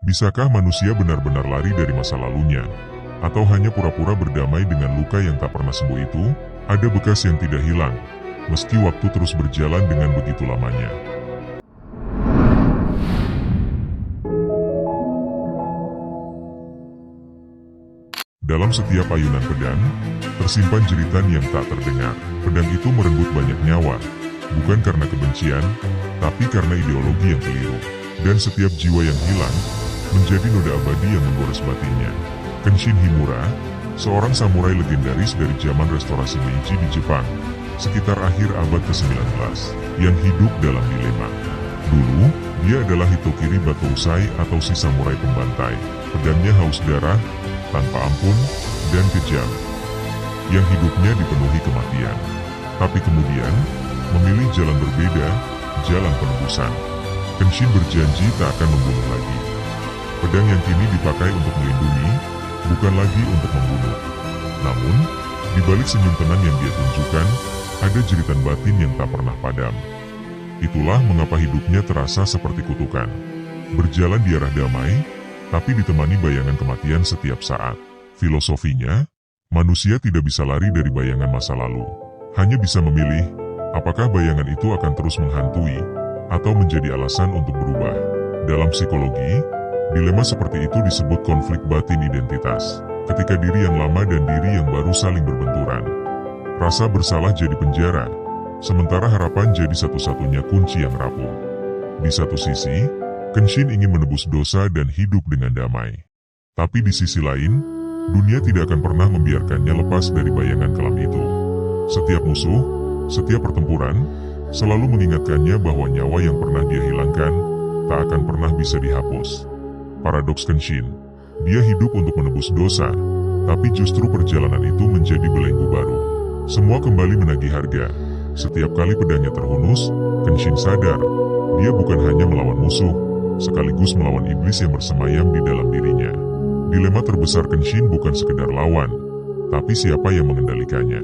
Bisakah manusia benar-benar lari dari masa lalunya? Atau hanya pura-pura berdamai dengan luka yang tak pernah sembuh itu? Ada bekas yang tidak hilang, meski waktu terus berjalan dengan begitu lamanya. Dalam setiap ayunan pedang, tersimpan jeritan yang tak terdengar. Pedang itu merenggut banyak nyawa, bukan karena kebencian, tapi karena ideologi yang keliru. Dan setiap jiwa yang hilang, menjadi noda abadi yang menggores batinnya. Kenshin Himura, seorang samurai legendaris dari zaman restorasi Meiji di Jepang, sekitar akhir abad ke-19, yang hidup dalam dilema. Dulu, dia adalah Hitokiri Batousai atau si samurai pembantai. Pedangnya haus darah, tanpa ampun, dan kejam, yang hidupnya dipenuhi kematian. Tapi kemudian, memilih jalan berbeda, jalan penebusan. Kenshin berjanji tak akan membunuh lagi. Pedang yang kini dipakai untuk melindungi, bukan lagi untuk membunuh. Namun, di balik senyum tenang yang dia tunjukkan, ada jeritan batin yang tak pernah padam. Itulah mengapa hidupnya terasa seperti kutukan. Berjalan di arah damai, tapi ditemani bayangan kematian setiap saat. Filosofinya, manusia tidak bisa lari dari bayangan masa lalu. Hanya bisa memilih, apakah bayangan itu akan terus menghantui, atau menjadi alasan untuk berubah. Dalam psikologi, dilema seperti itu disebut konflik batin identitas. Ketika diri yang lama dan diri yang baru saling berbenturan. Rasa bersalah jadi penjara, sementara harapan jadi satu-satunya kunci yang rapuh. Di satu sisi, Kenshin ingin menebus dosa dan hidup dengan damai. Tapi di sisi lain, dunia tidak akan pernah membiarkannya lepas dari bayangan kelam itu. Setiap musuh, setiap pertempuran, selalu mengingatkannya bahwa nyawa yang pernah dia hilangkan, tak akan pernah bisa dihapus. Paradoks Kenshin, dia hidup untuk menebus dosa, tapi justru perjalanan itu menjadi belenggu baru. Semua kembali menagih harga. Setiap kali pedangnya terhunus, Kenshin sadar, dia bukan hanya melawan musuh, sekaligus melawan iblis yang bersemayam di dalam dirinya. Dilema terbesar Kenshin bukan sekedar lawan, tapi siapa yang mengendalikannya.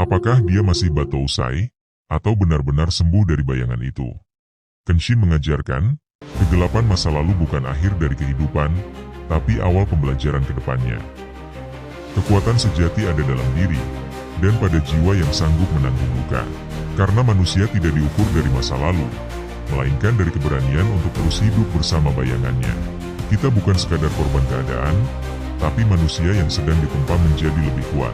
Apakah dia masih Batousai, atau benar-benar sembuh dari bayangan itu? Kenshin mengajarkan, kegelapan masa lalu bukan akhir dari kehidupan, tapi awal pembelajaran ke depannya. Kekuatan sejati ada dalam diri, dan pada jiwa yang sanggup menanggung luka. Karena manusia tidak diukur dari masa lalu, melainkan dari keberanian untuk terus hidup bersama bayangannya. Kita bukan sekadar korban keadaan, tapi manusia yang sedang ditempa menjadi lebih kuat.